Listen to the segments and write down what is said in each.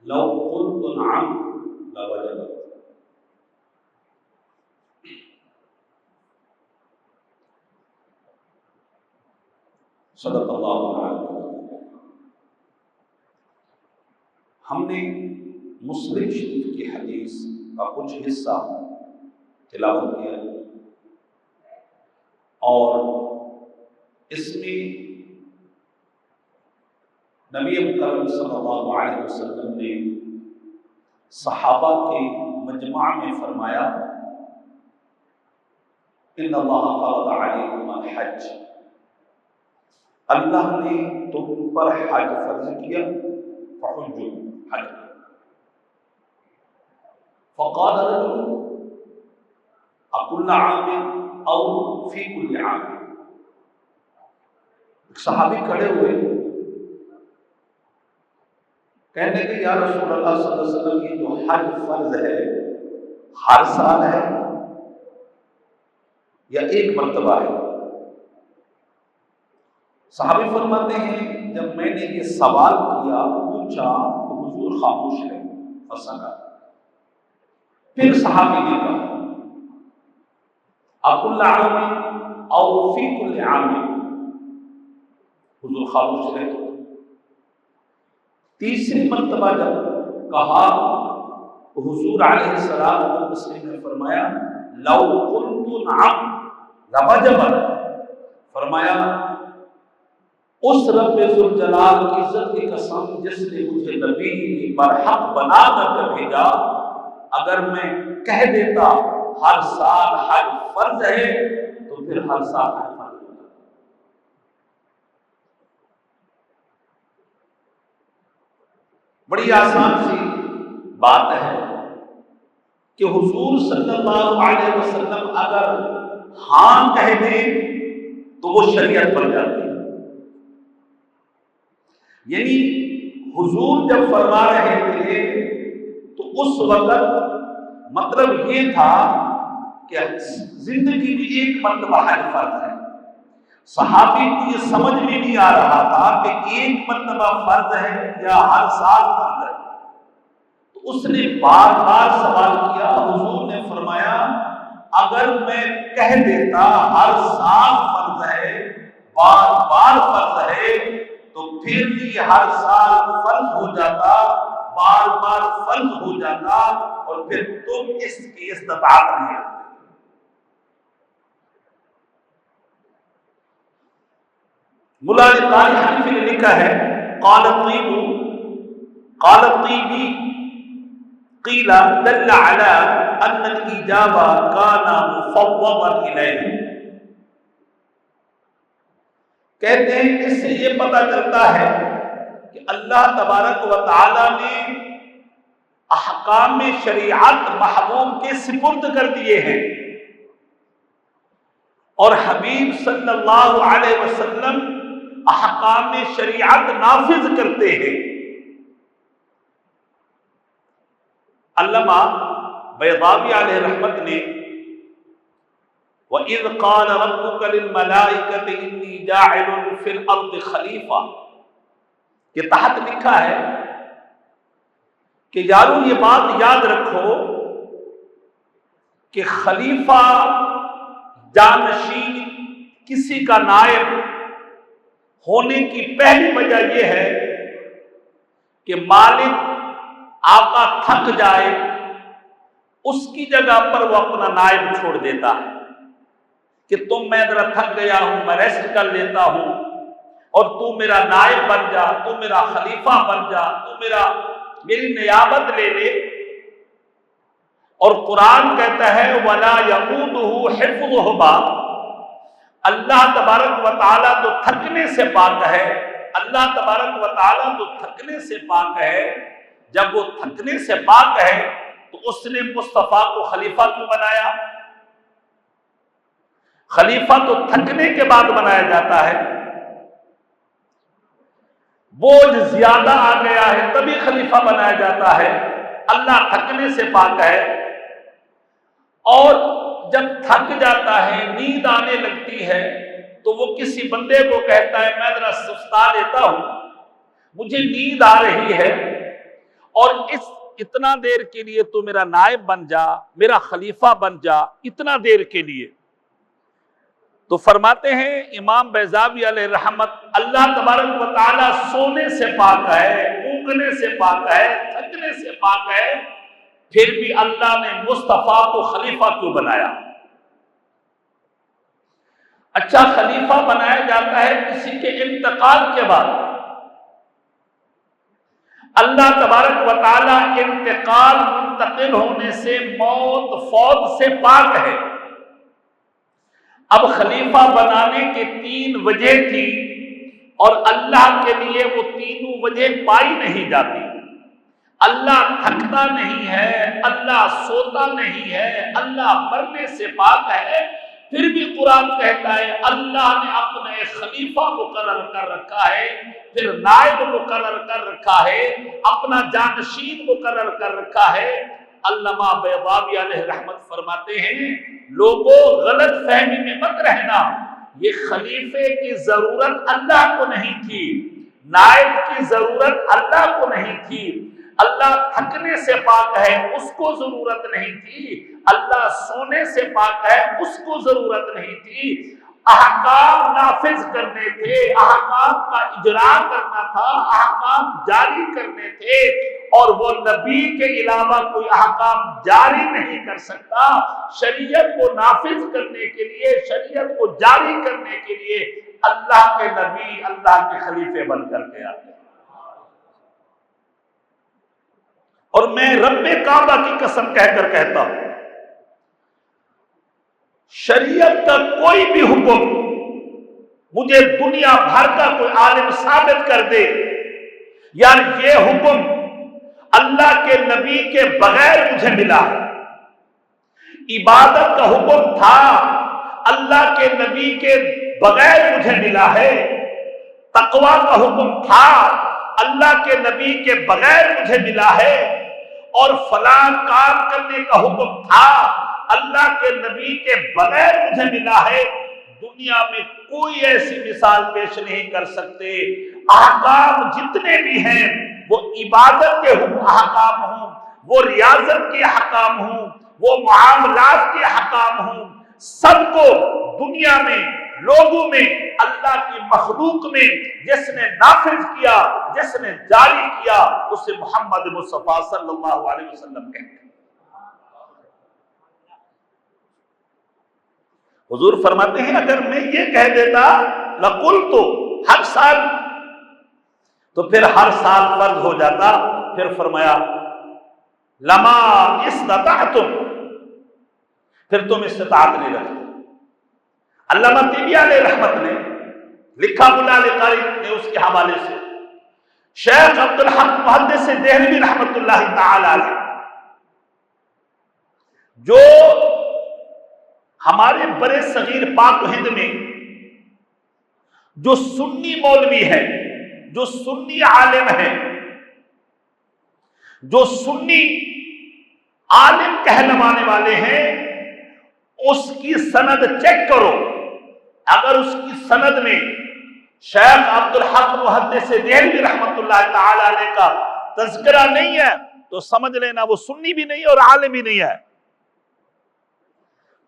لو قلت نعم لوجبت. صدق اللہ العظیم. ہم نے مسلم شریف کی حدیث کا کچھ حصہ تلاوت کیا اور اس میں نبی مکرم صلی اللہ علیہ وسلم نے صحابہ کے مجمع میں فرمایا ان اللہ فرض علیکم الحج، اللہ نے تم پر حج فرض کیا، فحجوا حج. فقال رجل اکل عام او فی کل عام. ایک صحابی کھڑے ہوئے، کہنے کہ یا رسول اللہ صلی اللہ علیہ وسلم یہ جو حج فرض ہے ہر سال ہے یا ایک مرتبہ ہے؟ صحابی فرماتے ہیں جب میں نے یہ سوال کیا پوچھا تو حضور خاموش ہے، فسکت. پھر صحابی نے کہا اکل عام او فی کل عام، حضور خاموش رہے. تیسری مرتبہ جب کہا تو حضور علیہ السلام نے فرمایا لو قلت نعم لوجبت، فرمایا اس رب ذوالجلال کی عزت کی قسم جس نے مجھے نبی برحق بنا کر بھیجا، اگر میں کہہ دیتا ہر سال حج فرض ہے تو پھر ہر سال حج فرض ہوتا. بڑی آسان سی بات ہے کہ حضور صلی اللہ علیہ وسلم اگر ہاں کہہ دیں تو وہ شریعت بن جاتی ہے. یعنی حضور جب فرما رہے تھے تو اس وقت مطلب یہ تھا کہ زندگی میں ایک مرتبہ حج فرض ہے. صحابی کو یہ سمجھ میں نہیں آ رہا تھا کہ ایک مرتبہ فرض ہے یا ہر سال فرض ہے، تو اس نے بار بار سوال کیا. حضور نے فرمایا اگر میں کہہ دیتا ہر سال فرض ہے، بار بار فرض ہے، تو پھر بھی ہر سال فرض ہو جاتا، بار بار فرض ہو جاتا، اور پھر تم اس کی استطاعت نہیں رکھتے. مولا علی قاری حنفی نے لکھا ہے قال الطیبی قیل دل علی ان الاجابہ کان مفوضا الیہ. کہتے ہیں اس سے یہ پتہ چلتا ہے کہ اللہ تبارک و تعالی نے احکام شریعت محبوب کے سپرد کر دیے ہیں اور حبیب صلی اللہ علیہ وسلم احکام شریعت نافذ کرتے ہیں. علامہ بیضاوی علیہ رحمت نے وَإِذْ قَالَ رَبُّكَ لِلْمَلَائِكَةِ إِنِّي جَاعِلٌ فِي الْأَرْضِ خَلِيفَةً کے تحت لکھا ہے کہ یارو یہ بات یاد رکھو کہ خلیفہ جانشین کسی کا نائب ہونے کی پہلی وجہ یہ ہے کہ مالک آقا تھک جائے اس کی جگہ پر وہ اپنا نائب چھوڑ دیتا ہے کہ میں ذرا تھک گیا ہوں، میں ریسٹ کر لیتا ہوں اور تو میرا نائب بن جا، تو میرا خلیفہ بن جا، تو میری نیابت لے لے. اور قرآن کہتا ہے وَلَا يَئُودُهُ حِفْظُهُمَا، اللہ تبارک و تعالیٰ تو تھکنے سے پاک ہے. اللہ تبارک و تعالیٰ تو تھکنے سے پاک ہے. جب وہ تھکنے سے پاک ہے تو اس نے مصطفیٰ کو خلیفہ کیوں بنایا؟ خلیفہ تو تھکنے کے بعد بنایا جاتا ہے. بوجھ زیادہ آ گیا ہے تبھی خلیفہ بنایا جاتا ہے. اللہ تھکنے سے پاک ہے. اور جب تھک جاتا ہے، نیند آنے لگتی ہے، تو وہ کسی بندے کو کہتا ہے میں ذرا سستا لیتا ہوں، مجھے نیند آ رہی ہے، اور اتنا دیر کے لیے تو میرا نائب بن جا، میرا خلیفہ بن جا، اتنا دیر کے لیے۔ تو فرماتے ہیں امام بیضاوی علیہ رحمت، اللہ تبارک و تعالیٰ سونے سے پاک ہے، اونگنے سے پاک ہے، تھکنے سے پاک ہے، پھر بھی اللہ نے مصطفیٰ کو خلیفہ کیوں بنایا؟ اچھا، خلیفہ بنایا جاتا ہے کسی کے انتقال کے بعد۔ اللہ تبارک و تعالیٰ انتقال، منتقل ہونے سے، موت، فوت سے پاک ہے۔ اب خلیفہ بنانے کے 3 وجہ تھی، اور اللہ کے لیے وہ تینوں وجہ پائی نہیں جاتی۔ اللہ تھکتا نہیں ہے، اللہ سوتا نہیں ہے، اللہ مرنے سے پاک ہے، پھر بھی قرآن کہتا ہے اللہ نے اپنے خلیفہ مقرر کر رکھا ہے، پھر نائب مقرر کر رکھا ہے، اپنا جانشین مقرر کر رکھا ہے۔ علامہ بیضاوی علیہ رحمت فرماتے ہیں، لوگوں غلط فہمی میں مت رہنا، یہ خلیفے کی ضرورت اللہ کو نہیں تھی، نائب کی ضرورت اللہ کو نہیں تھی، اللہ تھکنے سے پاک ہے، اس کو ضرورت نہیں تھی، اللہ سونے سے پاک ہے، اس کو ضرورت نہیں تھی، احکام نافذ کرنے تھے، احکام کا اجرا کرنا تھا، احکام جاری کرنے تھے، اور وہ نبی کے علاوہ کوئی احکام جاری نہیں کر سکتا۔ شریعت کو نافذ کرنے کے لیے، شریعت کو جاری کرنے کے لیے اللہ کے نبی، اللہ کے خلیفے بن کر کے آتے ہیں۔ اور میں رب کعبہ کی قسم کہہ کر کہتا ہوں، شریعت کا کوئی بھی حکم مجھے دنیا بھر کا کوئی عالم ثابت کر دے یار یہ حکم اللہ کے نبی کے بغیر مجھے ملا ہے۔ عبادت کا حکم تھا، اللہ کے نبی کے بغیر مجھے ملا ہے۔ تقویٰ کا حکم تھا، اللہ کے نبی کے بغیر مجھے ملا ہے۔ اور فلاں کام کرنے کا حکم تھا، اللہ کے نبی کے بغیر مجھے ملا ہے۔ دنیا میں کوئی ایسی مثال پیش نہیں کر سکتے۔ احکام جتنے بھی ہیں وہ عبادت کے احکام ہوں، وہ ریاضت کے احکام ہوں، وہ معاملات کے احکام ہوں، سب کو دنیا میں، لوگوں میں، اللہ کی مخلوق میں جس نے نافذ کیا، جس نے جاری کیا، اسے محمد مصطفیٰ صلی اللہ علیہ وسلم کہتے ہیں۔ حضور فرماتے ہیں اگر میں یہ کہہ دیتا لَقُلْتُ ہر سال، تو پھر ہر سال فرض ہو جاتا۔ پھر فرمایا لما استطعتم، پھر تم استطاعت نہیں رکھتے۔ علامہ طیبی علیہ رحمت نے لکھا، ملا علی قاری نے اس کے حوالے سے، شیخ عبدالحق محدث دہلوی رحمت اللہ تعالی علیہ، جو ہمارے برے صغیر پاک و ہند میں جو سنی مولوی ہے، جو سنی عالم ہے، جو سنی عالم کہلوانے والے ہیں، اس کی سند چیک کرو۔ اگر اس کی سند میں شیخ عبدالحق محدث دہلوی رحمت اللہ تعالی علیہ کا تذکرہ نہیں ہے تو سمجھ لینا وہ سنی بھی نہیں اور عالم بھی نہیں ہے۔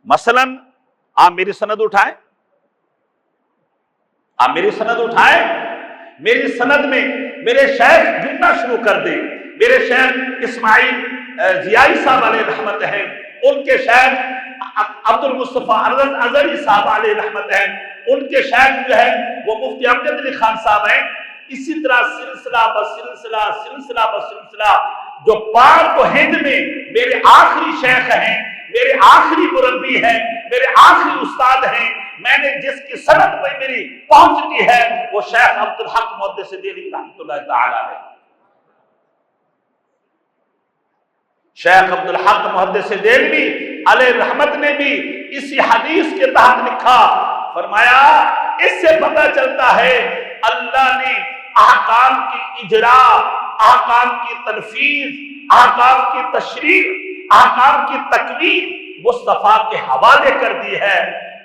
مثلا آپ میری سند اٹھائیں، آپ میری سند اٹھائیں، میری سند میں میرے شیخ گننا شروع کر دیں۔ میرے شیخ اسماعیل ضیائی صاحب علیہ رحمت ہیں، ان کے شیخ عبد المصطفیٰ ازہری صاحب علیہ رحمت ہیں، ان کے شیخ جو ہے وہ مفتی امجد علی خان صاحب ہیں۔ اسی طرح سلسلہ بسلسلہ، سلسلہ بسلسلہ، جو پاک و ہند میں میرے آخری شیخ ہیں، میرے آخری مربی ہیں، میرے آخری استاد ہیں، میں نے جس کی سند پہ میری پہنچتی ہے وہ شیخ عبدالحق محدث دہلوی رحمۃ اللہ تعالی علیہ۔ شیخ عبدالحق محدث دہلوی علیہ رحمت نے بھی اسی حدیث کے تحت لکھا، فرمایا اس سے پتہ چلتا ہے اللہ نے احکام کی اجرا، احکام کی تنفیذ، احکام کی تشریح، احکام کی تکمیل مصطفیٰ کے حوالے کر دی ہے۔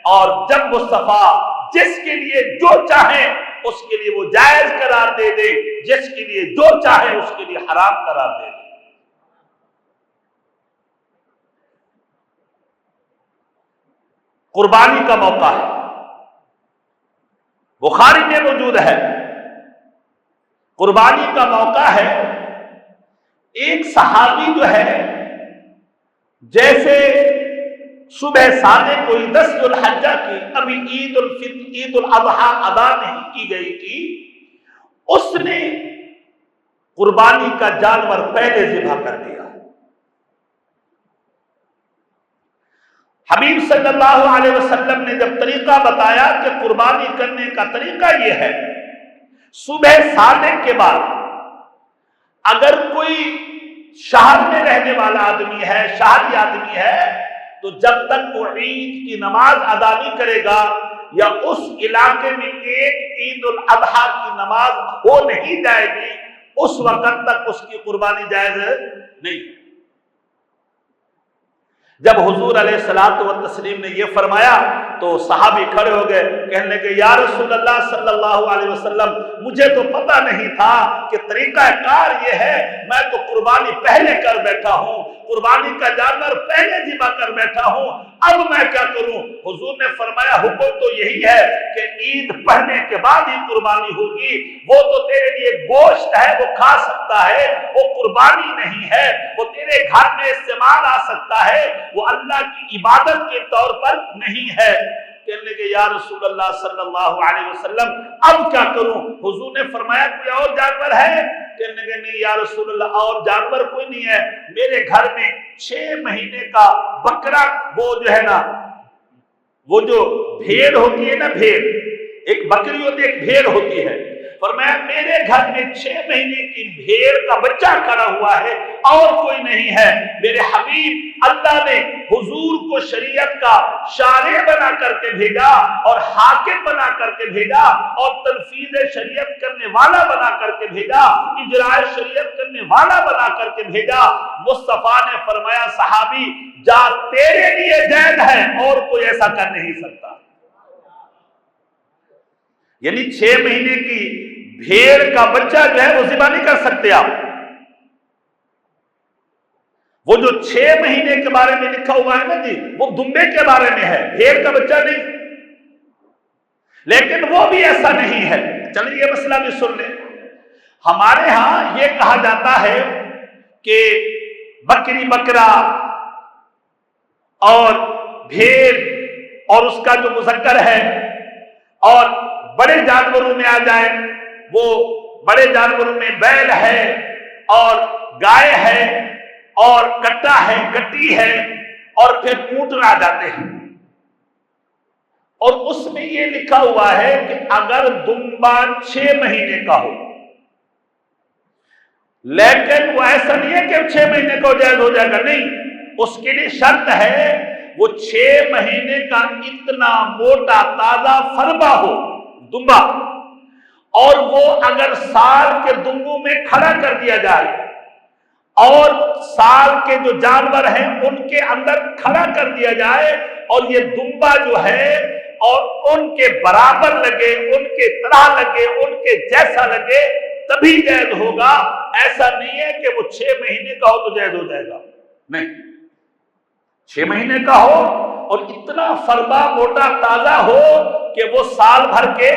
اور جب مصطفیٰ جس کے لیے جو چاہیں اس کے لیے وہ جائز قرار دے دے، جس کے لیے جو چاہے اس کے لیے حرام قرار دے دے۔ قربانی کا موقع ہے، بخاری میں موجود ہے، قربانی کا موقع ہے۔ ایک صحابی جو ہے، جیسے صبح صادق کوئی 10 ذو الحجہ کی، ابھی عید الاضحیٰ ادا نہیں کی گئی تھی، اس نے قربانی کا جانور پہلے ذبح کر دیا۔ حبیب صلی اللہ علیہ وسلم نے جب طریقہ بتایا کہ قربانی کرنے کا طریقہ یہ ہے، صبح صادق کے بعد اگر کوئی شہر میں رہنے والا آدمی ہے، شہری آدمی ہے، تو جب تک وہ عید کی نماز ادا نہیں کرے گا یا اس علاقے میں ایک عید الاضحیٰ کی نماز ہو نہیں جائے گی، اس وقت تک اس کی قربانی جائز نہیں۔ جب حضور علیہ الصلوۃ والتسلیم نے یہ فرمایا تو صحابی کھڑے ہو گئے، کہنے لگے یا رسول اللہ صلی اللہ علیہ وسلم، مجھے تو پتہ نہیں تھا کہ طریقہ کار یہ ہے، میں تو قربانی پہلے کر بیٹھا ہوں، قربانی کا جانور پہلے ذبح کر بیٹھا ہوں، اب میں کیا کروں؟ حضور نے فرمایا حکم تو یہی ہے کہ عید پڑھنے کے بعد ہی قربانی ہوگی، وہ تو تیرے لیے گوشت ہے، وہ کھا سکتا ہے، وہ قربانی نہیں ہے، وہ تیرے گھر میں استعمال آ سکتا ہے، وہ اللہ کی عبادت کے طور پر نہیں ہے۔ کہنے لگے یا رسول اللہ صلی اللہ علیہ وسلم اب کیا کروں؟ حضور نے فرمایا کوئی اور جانور ہے؟ کہنے لگے نہیں یا رسول اللہ اور جانور کوئی نہیں ہے، میرے گھر میں 6 مہینے کا بکرا، وہ جو ہے نا، وہ جو بھیڑ ہوتی ہے نا، بھیڑ ایک بکری ہوتی ہے، ایک بھیڑ ہوتی ہے، فرمایا میرے گھر میں 6 مہینے کی بھیڑ کا بچہ کھڑا ہوا ہے اور کوئی نہیں ہے۔ میرے حبیب اللہ نے حضور کو شریعت کا شارع بنا کر کے بھیجا اور حاکم بنا کر کے بھیجا اور تنفیذ شریعت کرنے والا بنا کر کے بھیجا، اجراء شریعت کرنے والا بنا کر کے بھیجا۔ مصطفیٰ نے فرمایا صحابی جا تیرے لیے جائز ہے اور کوئی ایسا کر نہیں سکتا۔ یعنی 6 مہینے کی بھیڑ کا بچہ جو ہے وہ ذبح نہیں کر سکتے آپ۔ وہ جو 6 مہینے کے بارے میں لکھا ہوا ہے نا جی، وہ دمبے کے بارے میں ہے، بھیڑ کا بچہ نہیں۔ لیکن وہ بھی ایسا نہیں ہے۔ چلیے یہ مسئلہ بھی سن لیں۔ ہمارے ہاں یہ کہا جاتا ہے کہ بکری، بکرا اور بھیڑ اور اس کا جو مذکر ہے اور بڑے جانوروں میں آ جائے، وہ بڑے جانوروں میں بیل ہے اور گائے ہے اور کٹا ہے، گٹی ہے اور پھر اونٹ آ جاتے ہیں، اور اس میں یہ لکھا ہوا ہے کہ اگر دمبا 6 مہینے کا ہو، لیکن وہ ایسا نہیں ہے کہ 6 مہینے کا جائز ہو جائے گا، نہیں، اس کے لیے شرط ہے وہ 6 مہینے کا اتنا موٹا تازہ فربا ہو دمبا، اور وہ اگر سال کے دمبوں میں کھڑا کر دیا جائے اور سال کے جو جانور ہیں ان کے اندر کھڑا کر دیا جائے اور یہ دمبا جو ہے اور ان کے برابر لگے، ان کے طرح لگے، ان کے جیسا لگے، تبھی جائز ہوگا۔ ایسا نہیں ہے کہ وہ 6 مہینے کا ہو تو جائز ہو جائے گا، نہیں، 6 مہینے کا ہو اور اتنا فربا موٹا تازہ ہو کہ وہ سال بھر کے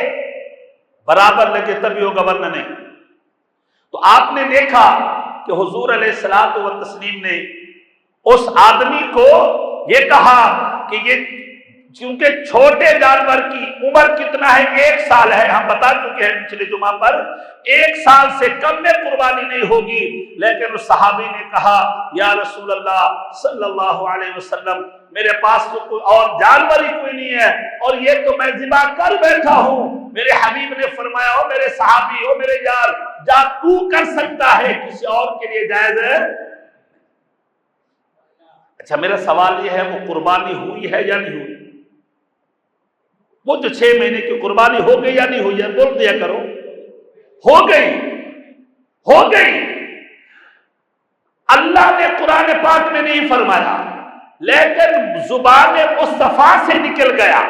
برابر لگے تبھی ہوگا، ورنہ نہیں۔ تو آپ نے دیکھا کہ حضور علیہ الصلوۃ والتسلیم نے اس آدمی کو یہ کہا کہ یہ کیونکہ چھوٹے جانور کی عمر کتنا ہے، 1 سال ہے، ہم بتا چکے ہیں پچھلے جمعہ پر، 1 سال سے کم میں قربانی نہیں ہوگی، لیکن اس صحابی نے کہا یا رسول اللہ صلی اللہ علیہ وسلم میرے پاس تو کوئی اور جانور ہی کوئی نہیں ہے اور یہ تو میں ذبح کر بیٹھا ہوں۔ میرے حبیب نے فرمایا او میرے صحابی، او میرے یار، جا تو کر سکتا ہے، کسی اور کے لیے جائز ہے۔ اچھا میرا سوال یہ ہے وہ قربانی ہوئی ہے یا نہیں ہوئی؟ وہ جو 6 مہینے کی قربانی ہو گئی یا نہیں ہوئی ہے؟ بول دیا کرو ہو گئی، ہو گئی۔ اللہ نے قرآن پاک میں نہیں فرمایا، لیکن زبان مصطفیٰ سے نکل گیا،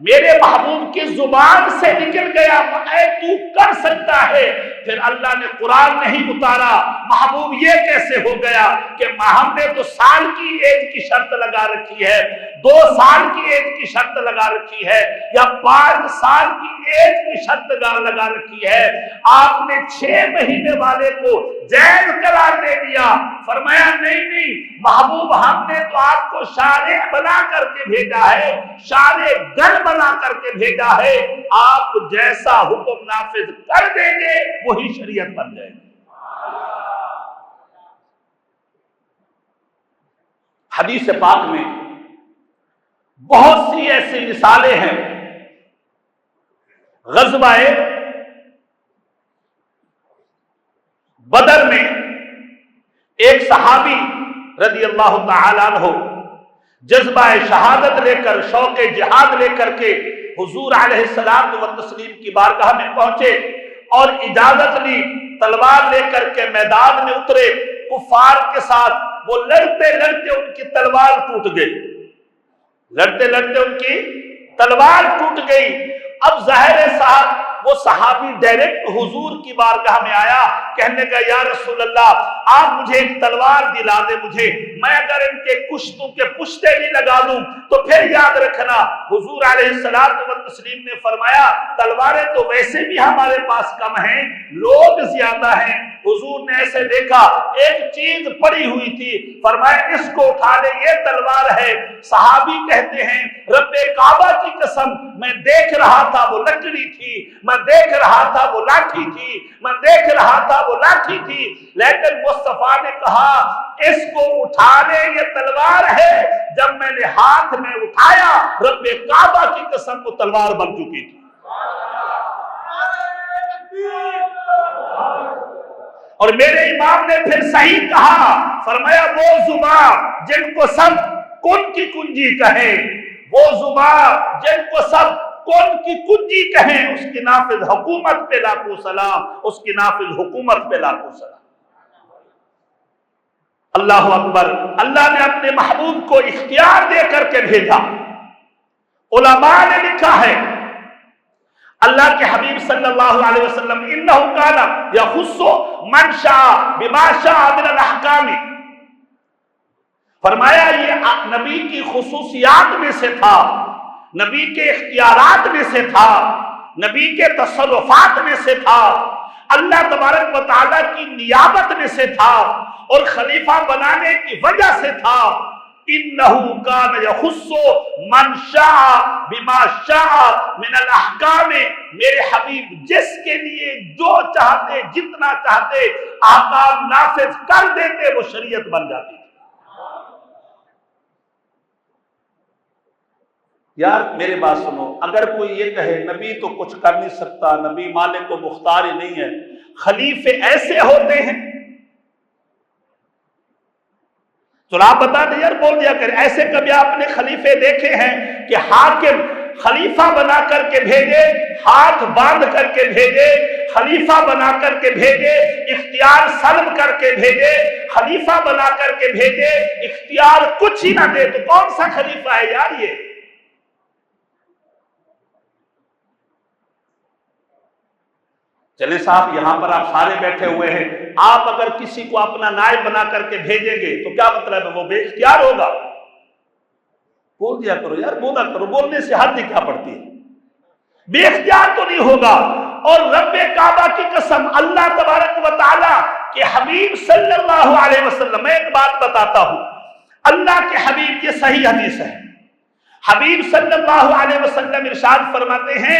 میرے محبوب کی زبان سے نکل گیا اے تو کر سکتا ہے، پھر اللہ نے قرآن نہیں اتارا۔ محبوب یہ کیسے ہو گیا کہ ہم نے تو سال کی ایج کی شرط لگا رکھی ہے، 2 سال کی ایج کی شرط لگا رکھی ہے، یا 5 سال کی ایج کی شرط لگا رکھی ہے، آپ نے 6 مہینے والے کو جائز قرار دے دیا۔ فرمایا نہیں محبوب، ہم نے تو آپ کو شارع بنا کر کے بھیجا ہے، شارع گن بنا کر کے بھیجا ہے، آپ جیسا حکم نافذ کر دیں گے وہی شریعت بن جائے گی۔ حدیث پاک میں بہت سی ایسی مثالیں ہیں۔ غزوہ بدر میں ایک صحابی رضی اللہ تعالی عنہ جذبہ شہادت لے کر، شوق جہاد لے کر کے حضور علیہ السلام و تسلیم کی بارگاہ میں پہنچے اور اجازت لی، تلوار لے کر کے میدان میں اترے، کفار کے ساتھ وہ لڑتے لڑتے ان کی تلوار ٹوٹ گئی، لڑتے لڑتے ان کی تلوار ٹوٹ گئی۔ اب ظاہر صاحب وہ صحابی ڈائریکٹ حضور کی بارگاہ میں آیا، کہنے کا یا رسول اللہ آپ مجھے ایک تلوار دلا دے، مجھے میں اگر ان کے کشتوں کے پشتے بھی لگا دوں تو پھر یاد رکھنا۔ حضور علیہ السلام و تسلیم نے فرمایا تلواریں تو ویسے بھی ہمارے پاس کم ہیں، لوگ زیادہ ہیں۔ حضور نے ایسے دیکھا ایک چیز پڑی ہوئی تھی، فرمایا اس کو اٹھا لے، یہ تلوار ہے۔ صحابی کہتے ہیں رب کعبہ کی قسم میں دیکھ رہا تھا وہ لکڑی تھی، میں دیکھ رہا تھا وہ لاٹھی تھی، میں دیکھ رہا تھا وہ لاٹھی تھی، لیکن مصطفیٰ نے کہا اس کو اٹھا لے، یہ تلوار ہے۔ جب میں نے ہاتھ میں اٹھایا رب کعبہ کی قسم وہ تلوار بن چکی تھی۔ اور میرے امام نے پھر صحیح کہا، فرمایا وہ زبان جن کو سب کن کی کنجی کہیں، وہ زبان جن کو سب کن کی کنجی کہیں، اس کی نافذ حکومت پہ لاکھوں سلام، اس کی نافذ حکومت پہ لاکھوں سلام۔ اللہ اکبر۔ اللہ نے اپنے محبوب کو اختیار دے کر کے بھیجا۔ علماء نے لکھا ہے اللہ کے حبیب صلی اللہ علیہ وسلم انہ کان یخص من شاء بما شاء من الاحکام، فرمایا یہ نبی کی خصوصیات میں سے تھا، نبی کے اختیارات میں سے تھا، نبی کے تصرفات میں سے تھا، اللہ تبارک و تعالیٰ کی نیابت میں سے تھا اور خلیفہ بنانے کی وجہ سے تھا۔ انہو کان یخص من شاء بما شاء من الاحکام، میرے حبیب جس کے لیے جو چاہتے جتنا چاہتے احکام نافذ کر دیتے وہ شریعت بن جاتی۔ یار میرے بات سنو، اگر کوئی یہ کہے نبی تو کچھ کر نہیں سکتا، نبی مالک و مختار ہی نہیں ہے، خلیفے ایسے ہوتے ہیں، چلو آپ بتا دیں یار، بول دیا کریں ایسے کبھی آپ نے خلیفے دیکھے ہیں کہ حاکم خلیفہ بنا کر کے بھیجے، ہاتھ باندھ کر کے بھیجے، خلیفہ بنا کر کے بھیجے، اختیار سلب کر کے بھیجے، خلیفہ بنا کر کے بھیجے، اختیار کچھ ہی نہ دے، تو کون سا خلیفہ ہے یار یہ؟ چلے صاحب یہاں پر آپ سارے بیٹھے ہوئے ہیں، آپ اگر کسی کو اپنا نائب بنا کر کے بھیجیں گے تو کیا مطلب ہے وہ بے اختیار ہوگا؟ بول دیا کرو یار، بولا کرو، بولنے سے حد کیا پڑتی ہے، بے اختیار تو نہیں ہوگا۔ اور رب کعبہ کی قسم اللہ تبارک و تعالیٰ کے حبیب صلی اللہ علیہ وسلم، میں ایک بات بتاتا ہوں، اللہ کے حبیب، یہ صحیح حدیث ہے، حبیب صلی اللہ علیہ وسلم ارشاد فرماتے ہیں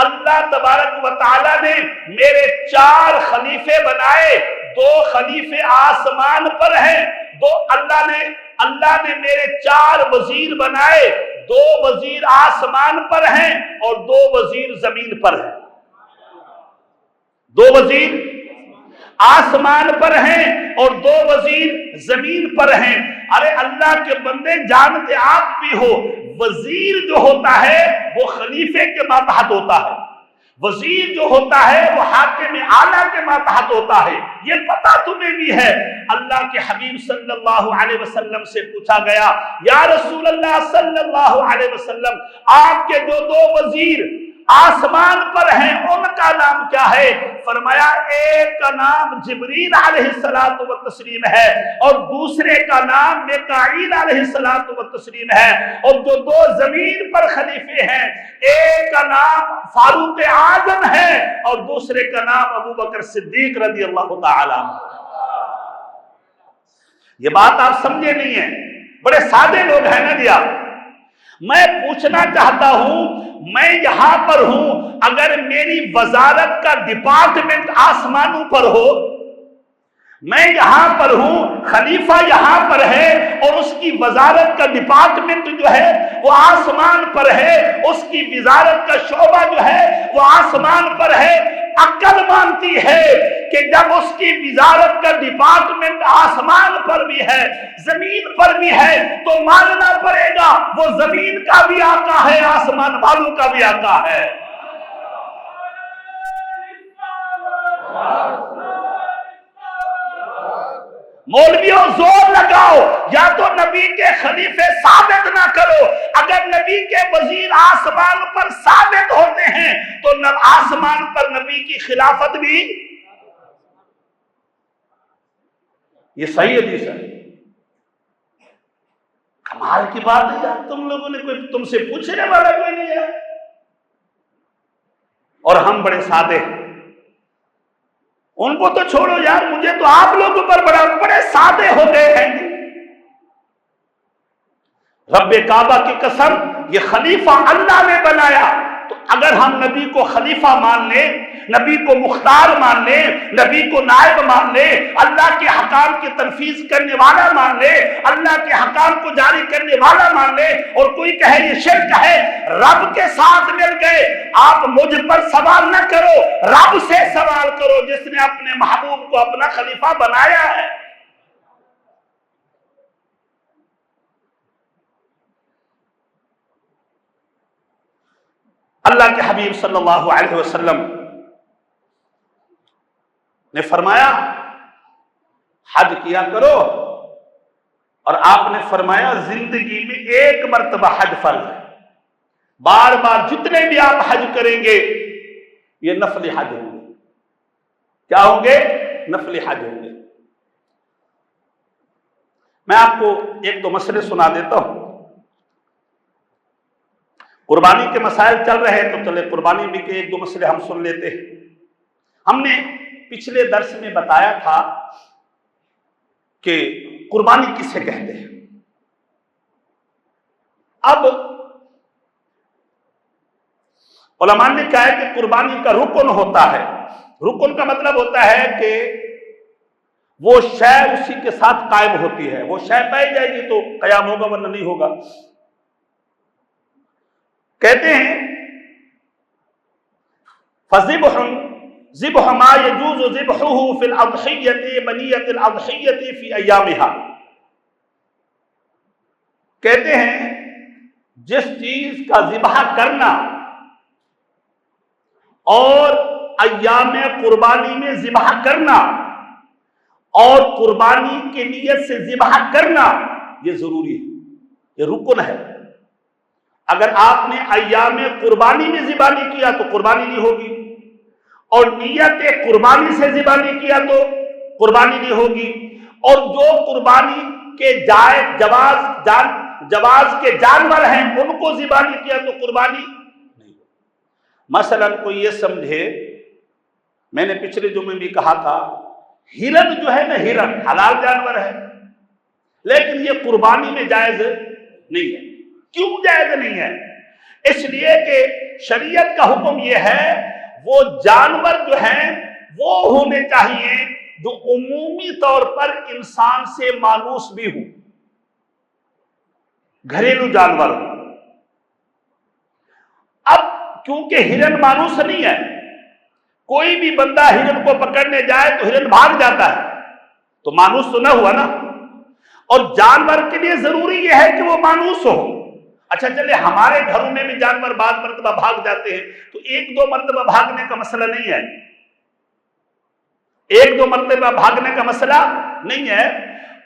اللہ تبارک و تعالیٰ نے میرے 4 خلیفے بنائے، 2 خلیفے آسمان پر ہیں، اللہ نے میرے 4 وزیر بنائے، 2 وزیر آسمان پر ہیں اور 2 وزیر زمین پر ہیں، 2 وزیر آسمان پر ہیں اور 2 وزیر زمین پر ہیں۔ ارے اللہ کے بندے جانتے آپ بھی ہو، وزیر جو ہوتا ہے وہ خلیفے کے ماتحت ہوتا ہے، وزیر جو ہوتا ہے وہ حاکم اعلیٰ کے ماتحت ہوتا ہے، یہ پتہ تمہیں بھی ہے۔ اللہ کے حبیب صلی اللہ علیہ وسلم سے پوچھا گیا، یا رسول اللہ صلی اللہ علیہ وسلم، آپ کے جو دو وزیر آسمان پر ہیں ان کا نام کیا ہے؟ فرمایا ایک کا نام جبریل علیہ الصلوۃ والتسلیم ہے اور دوسرے کا نام میکائیل علیہ الصلوۃ والتسلیم ہے، اور جو دو زمین پر خلیفے ہیں ایک کا نام فاروق اعظم ہے اور دوسرے کا نام ابو بکر صدیق رضی اللہ تعالی عنہ۔ یہ بات آپ سمجھے نہیں ہیں، بڑے سادے لوگ ہیں نا جی آپ۔ میں پوچھنا چاہتا ہوں، میں یہاں پر ہوں، اگر میری وزارت کا ڈپارٹمنٹ آسمانوں پر ہو، میں یہاں پر ہوں، خلیفہ یہاں پر ہے اور اس کی وزارت کا ڈپارٹمنٹ جو ہے وہ آسمان پر ہے، اس کی وزارت کا شعبہ جو ہے وہ آسمان پر ہے، عقل مانتی ہے کہ جب اس کی وزارت کا ڈپارٹمنٹ آسمان پر بھی ہے زمین پر بھی ہے تو ماننا پڑے گا وہ زمین کا بھی آقا ہے، آسمان والوں کا بھی آقا ہے۔ مولویوں زور لگاؤ، یا تو نبی کے خلیفے ثابت نہ کرو، اگر نبی کے وزیر آسمان پر ثابت ہوتے ہیں تو آسمان پر نبی کی خلافت بھی، یہ صحیح حدیث ہے۔ کمال کی بات ہے یار، تم لوگوں نے کوئی تم سے پوچھنے والا کوئی نہیں ہے، اور ہم بڑے سادے ہیں۔ ان کو تو چھوڑو یار، مجھے تو آپ لوگوں پر بڑے سادے ہو گئے ہیں۔ رب کعبہ کی قسم، یہ خلیفہ اللہ نے بنایا، تو اگر ہم نبی کو خلیفہ مان لیں، نبی کو مختار مان لیں، نبی کو نائب مان لیں، اللہ کے حکام کی تنفیذ کرنے والا مان لیں، اللہ کے حکام کو جاری کرنے والا مان لیں، اور کوئی کہے یہ شرک ہے، رب کے ساتھ مل گئے۔ آپ مجھ پر سوال نہ کرو، رب سے سوال کرو جس نے اپنے محبوب کو اپنا خلیفہ بنایا ہے۔ اللہ کے حبیب صلی اللہ علیہ وسلم نے فرمایا حج کیا کرو، اور آپ نے فرمایا زندگی میں ایک مرتبہ حج فرض ہے، بار بار جتنے بھی آپ حج کریں گے یہ نفلی حج ہوں گے۔ کیا ہوں گے؟ نفلی حج ہوں گے۔ میں آپ کو ایک دو مسئلے سنا دیتا ہوں۔ قربانی کے مسائل چل رہے ہیں تو چلے قربانی بھی کے ایک دو مسئلے ہم سن لیتے ہیں۔ ہم نے پچھلے درس میں بتایا تھا کہ قربانی کسے کہتے ہیں۔ اب علماء نے کہا ہے کہ قربانی کا رکن ہوتا ہے، رکن کا مطلب ہوتا ہے کہ وہ شے اسی کے ساتھ قائم ہوتی ہے، وہ شے پائی جائے گی تو قیام ہوگا ورنہ نہیں ہوگا۔ کہتے ہیں ذبح ما يجوز ذبحه في الأضحية بنية الأضحية في أيامها۔ کہتے ہیں جس چیز کا ذبح کرنا اور ایام قربانی میں ذبح کرنا اور قربانی کے نیت سے ذبح کرنا یہ ضروری ہے، یہ رکن ہے۔ اگر آپ نے ایام قربانی میں ذبح نہیں کیا تو قربانی نہیں ہوگی، اور نیت قربانی سے ذبح نہیں کیا تو قربانی نہیں ہوگی، اور جو قربانی کے جواز کے جانور ہیں ان کو ذبح نہیں کیا تو قربانی نہیں ہوگی۔ مثلا کوئی یہ سمجھے، میں نے پچھلے جمعے میں بھی کہا تھا، ہرن جو ہے نا، ہرن حلال جانور ہے لیکن یہ قربانی میں جائز نہیں ہے۔ کیوں جائز نہیں ہے؟ اس لیے کہ شریعت کا حکم یہ ہے وہ جانور جو ہیں وہ ہونے چاہیے جو عمومی طور پر انسان سے مانوس بھی ہوں، گھریلو جانور ہوں۔ اب کیونکہ ہرن مانوس نہیں ہے، کوئی بھی بندہ ہرن کو پکڑنے جائے تو ہرن بھاگ جاتا ہے، تو مانوس تو نہ ہوا نا۔ اور جانور کے لیے ضروری یہ ہے کہ وہ مانوس ہو، اچھا چلے ہمارے گھروں میں بھی جانور بعض مرتبہ بھاگ جاتے ہیں، تو ایک دو مرتبہ بھاگنے کا مسئلہ نہیں ہے، ایک دو مرتبہ بھاگنے کا مسئلہ نہیں ہے،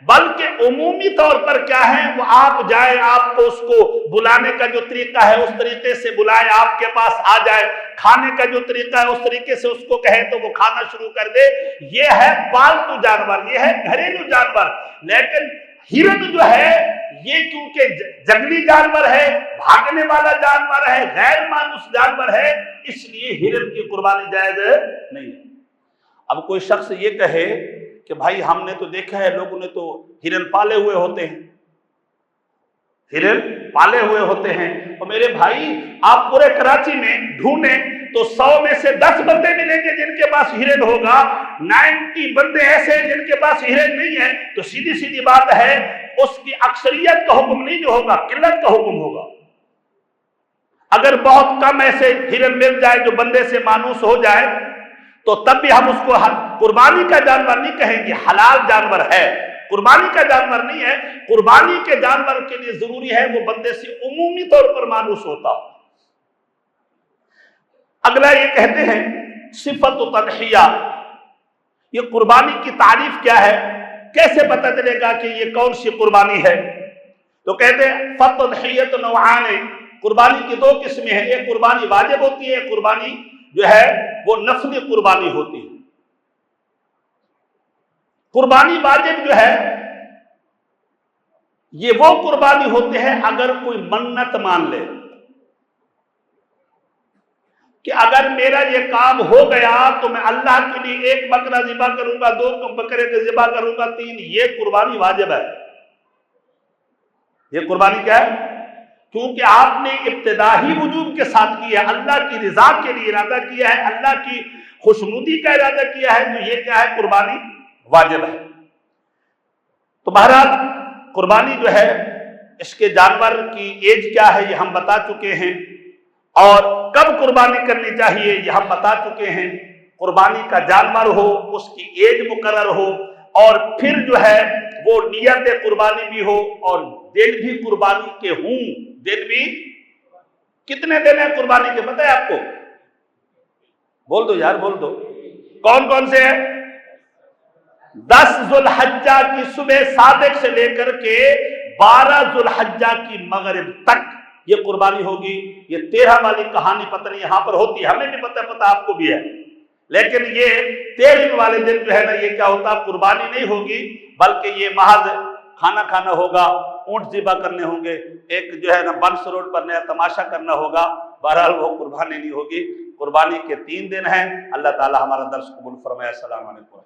بلکہ عمومی طور پر کیا ہے، وہ آپ جائیں، آپ کو اس کو بلانے کا جو طریقہ ہے اس طریقے سے بلائیں، آپ کے پاس آ جائے، کھانے کا جو طریقہ ہے اس طریقے سے اس کو کہیں تو وہ کھانا شروع کر دے، یہ ہے پالتو جانور، یہ ہے گھریلو جانور۔ لیکن ہرن جو ہے یہ کیونکہ جنگلی جانور ہے، بھاگنے والا جانور ہے، غیر مانوس جانور ہے، اس لیے ہرن کی قربانی جائز نہیں ہے۔ اب کوئی شخص یہ کہے کہ بھائی ہم نے تو دیکھا ہے لوگوں نے تو ہرن پالے ہوئے ہوتے ہیں، ہرن پالے ہوئے ہوتے ہیں، اور میرے بھائی آپ پورے کراچی میں ڈھونڈیں تو 100 میں سے 10 بندے ملیں گے جن کے پاس ہرن ہوگا، 90 بندے ایسے ہیں جن کے پاس ہرن نہیں ہے، تو سیدھی سیدھی بات ہے اس کی اکثریت کا حکم نہیں جو ہوگا، قلت کا حکم ہوگا۔ اگر بہت کم ایسے ہرن مل جائے جو بندے سے مانوس ہو جائے تو تب بھی ہم اس کو قربانی کا جانور نہیں کہیں گے، حلال جانور ہے، قربانی کا جانور نہیں ہے۔ قربانی کے جانور کے لیے ضروری ہے وہ بندے سے عمومی طور پر مانوس ہوتا۔ اگلا یہ کہتے ہیں صفت و تضحیہ، یہ قربانی کی تعریف کیا ہے، کیسے پتہ چلے گا کہ یہ کون سی قربانی ہے؟ تو کہتے ہیں فتضحیۃ نوعان، قربانی کی 2 قسمیں ہیں، ایک قربانی واجب ہوتی ہے، ایک قربانی جو ہے وہ نفلی قربانی ہوتی ہے۔ قربانی واجب جو ہے یہ وہ قربانی ہوتے ہیں اگر کوئی منت مان لے کہ اگر میرا یہ کام ہو گیا تو میں اللہ کے لیے 1 بکرا ذبح کروں گا، 2 بکرے کے ذبح کروں گا، 3، یہ قربانی واجب ہے۔ یہ قربانی کیا ہے؟ کیونکہ آپ نے ابتدائی وجوب کے ساتھ کیا ہے، اللہ کی رضا کے لیے ارادہ کیا ہے، اللہ کی خوشنودی کا ارادہ کیا ہے، تو یہ کیا ہے؟ قربانی واجب ہے۔ تو بہرحال قربانی جو ہے اس کے جانور کی ایج کیا ہے یہ ہم بتا چکے ہیں، اور کب قربانی کرنی چاہیے یہ ہم بتا چکے ہیں۔ قربانی کا جانور ہو، اس کی ایج مقرر ہو، اور پھر جو ہے وہ نیت قربانی بھی ہو، اور دن بھی قربانی کے ہوں۔ دن بھی کتنے دن ہیں قربانی کے پتہ ہے آپ کو؟ بول دو یار، بول دو، کون کون سے ہیں؟ 10 ذو الحجہ کی صبح صادق سے لے کر کے 12 ذو الحجہ کی مغرب تک یہ قربانی ہوگی۔ یہ 13 والی کہانی پتہ نہیں یہاں پر ہوتی ہے، ہمیں بھی پتہ آپ کو بھی ہے، لیکن یہ 13 والے دن جو ہے نا یہ کیا ہوتا، قربانی نہیں ہوگی، بلکہ یہ محض کھانا کھانا ہوگا، اونٹ ذبح کرنے ہوں گے، ایک جو ہے نا بنس روڈ پر نیا تماشا کرنا ہوگا، بہرحال وہ قربانی نہیں ہوگی۔ قربانی کے 3 دن ہیں۔ اللہ تعالی ہمارا درس قبول فرمائے۔ السلام علیکم۔